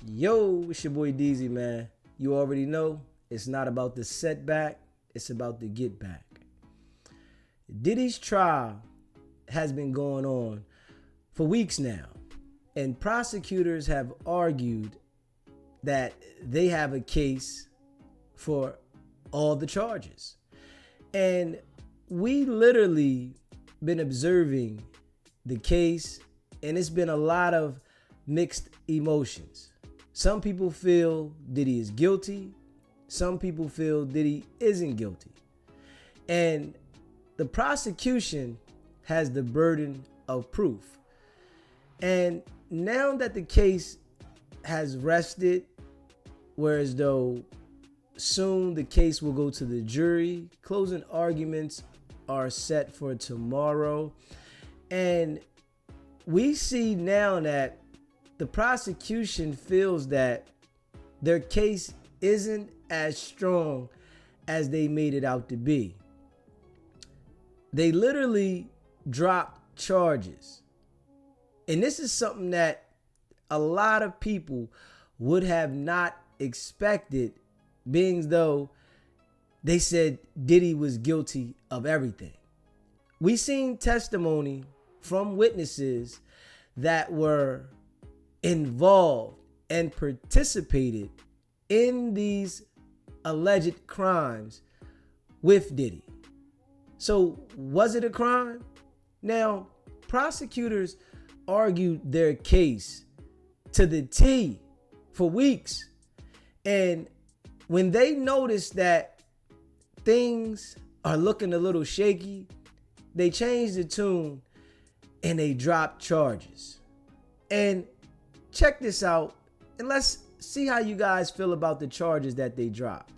Yo, it's your boy DIDDY, man. You already know it's not about the setback, it's about the get back. Diddy's trial has been going on for weeks now, and prosecutors have argued that they have a case for all the charges. And we literally been observing the case, and it's been a lot of mixed emotions. Some people feel Diddy is guilty. Some people feel Diddy isn't guilty. And the prosecution has the burden of proof. And now that the case has rested, whereas though soon the case will go to the jury, closing arguments are set for tomorrow. And we see now that the prosecution feels that their case isn't as strong as they made it out to be. They literally dropped charges. And this is something that a lot of people would have not expected, being though they said Diddy was guilty of everything. We seen testimony from witnesses that were involved and participated in these alleged crimes with Diddy. So was it a crime? Now, prosecutors argued their case to the T for weeks. And when they noticed that things are looking a little shaky, they changed the tune and they dropped charges. And check this out, and let's see how you guys feel about the charges that they dropped.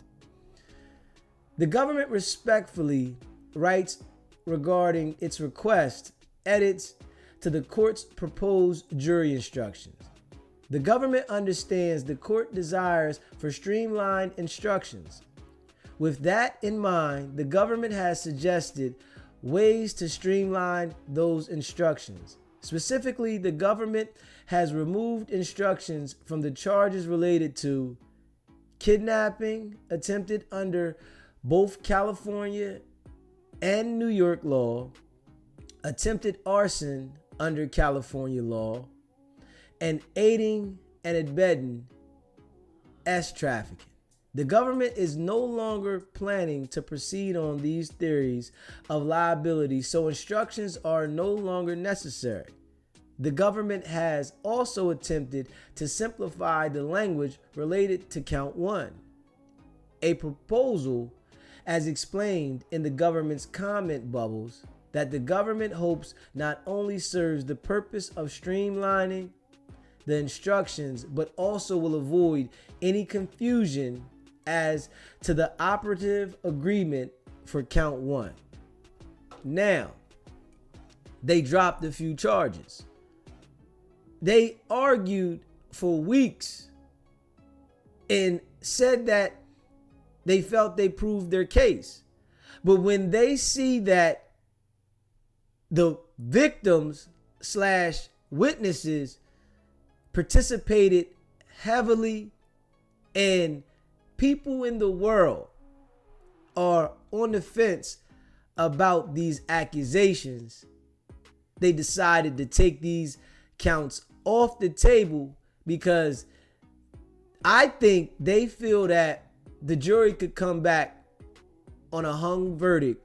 The government respectfully writes regarding its request edits to the court's proposed jury instructions. The government understands the court desires for streamlined instructions. With that in mind, the government has suggested ways to streamline those instructions. Specifically, the government has removed instructions from the charges related to kidnapping attempted under both California and New York law, attempted arson under California law, and aiding and abetting trafficking. The government is no longer planning to proceed on these theories of liability, so instructions are no longer necessary. The government has also attempted to simplify the language related to count one, a proposal as explained in the government's comment bubbles that the government hopes not only serves the purpose of streamlining the instructions, but also will avoid any confusion as to the operative agreement for count one. Now, they dropped a few charges. They argued for weeks and said that they felt they proved their case. But when they see that the victims / witnesses participated heavily and people in the world are on the fence about these accusations, they decided to take these counts off the table because I think they feel that the jury could come back on a hung verdict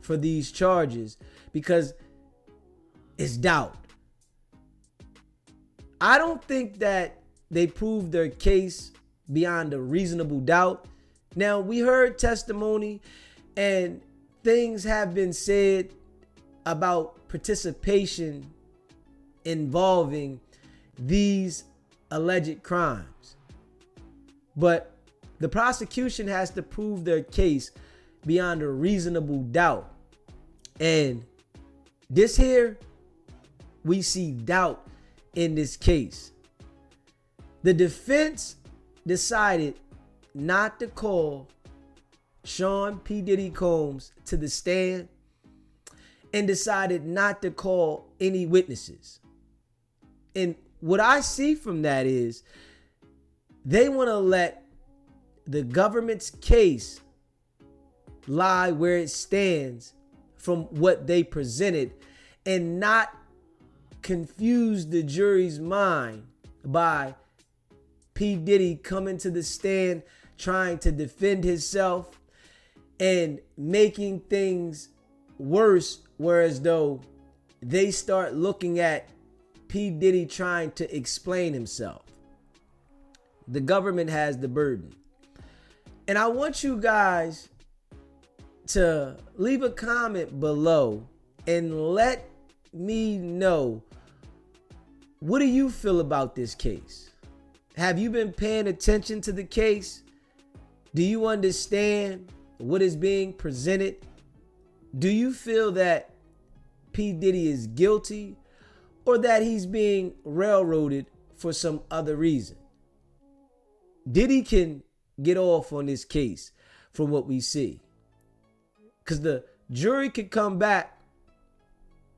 for these charges because it's doubt. I don't think that they proved their case beyond a reasonable doubt. Now, we heard testimony and things have been said about participation involving these alleged crimes. But the prosecution has to prove their case beyond a reasonable doubt. And this here, we see doubt in this case. The defense decided not to call Sean P. Diddy Combs to the stand and decided not to call any witnesses. And what I see from that is They want to let the government's case lie where it stands from what they presented and not confuse the jury's mind by P. Diddy coming to the stand trying to defend himself and making things worse, whereas though they start looking at P. Diddy trying to explain himself. The government has the burden. And I want you guys to leave a comment below and let me know, what do you feel about this case? Have you been paying attention to the case? Do you understand what is being presented? Do you feel that P. Diddy is guilty or that he's being railroaded for some other reason? Diddy can get off on this case from what we see, because the jury could come back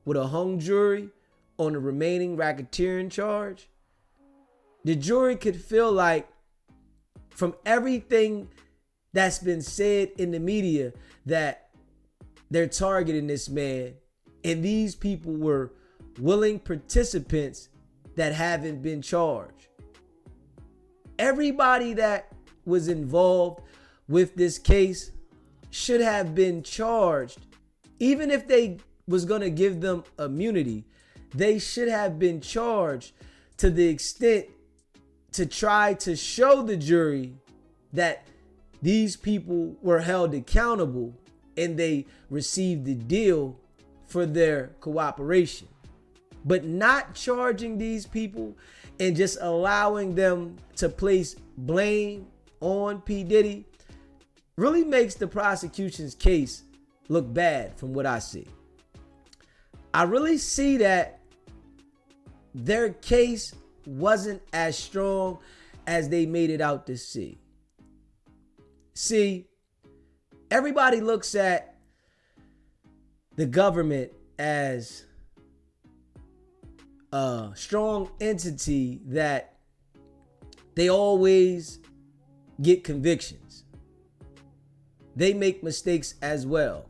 with a hung jury on the remaining racketeering charge. The jury could feel like, from everything that's been said in the media, that they're targeting this man, and these people were willing participants that haven't been charged. Everybody that was involved with this case should have been charged. Even if they was going to give them immunity, they should have been charged to the extent to try to show the jury that these people were held accountable and they received the deal for their cooperation. But not charging these people and just allowing them to place blame on P. Diddy really makes the prosecution's case look bad from what I see. I really see that their case wasn't as strong as they made it out to see. See, everybody looks at the government as a strong entity that they always get convictions. They make mistakes as well.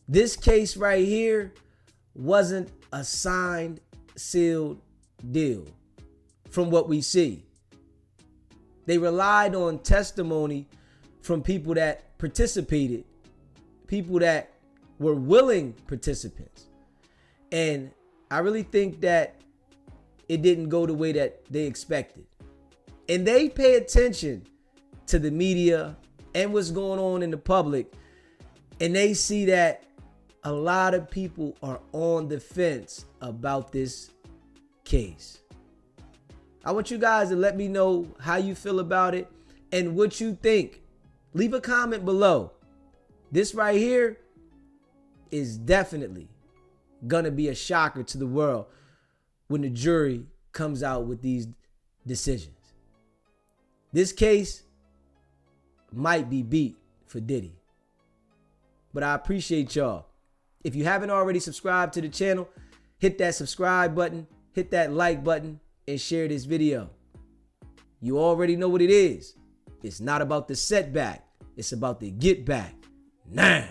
This case right here wasn't a signed, sealed deal from what we see. They relied on testimony from people that participated, people that were willing participants. And I really think that it didn't go the way that they expected. And they pay attention to the media and what's going on in the public, and they see that a lot of people are on the fence about this case. I want you guys to let me know how you feel about it and what you think. Leave a comment below. This right here is definitely gonna be a shocker to the world when the jury comes out with these decisions. This case might be beat for Diddy. But I appreciate y'all. If you haven't already subscribed to the channel, hit that subscribe button, hit that like button, and share this video. You already know what it is. It's not about the setback. It's about the get back now.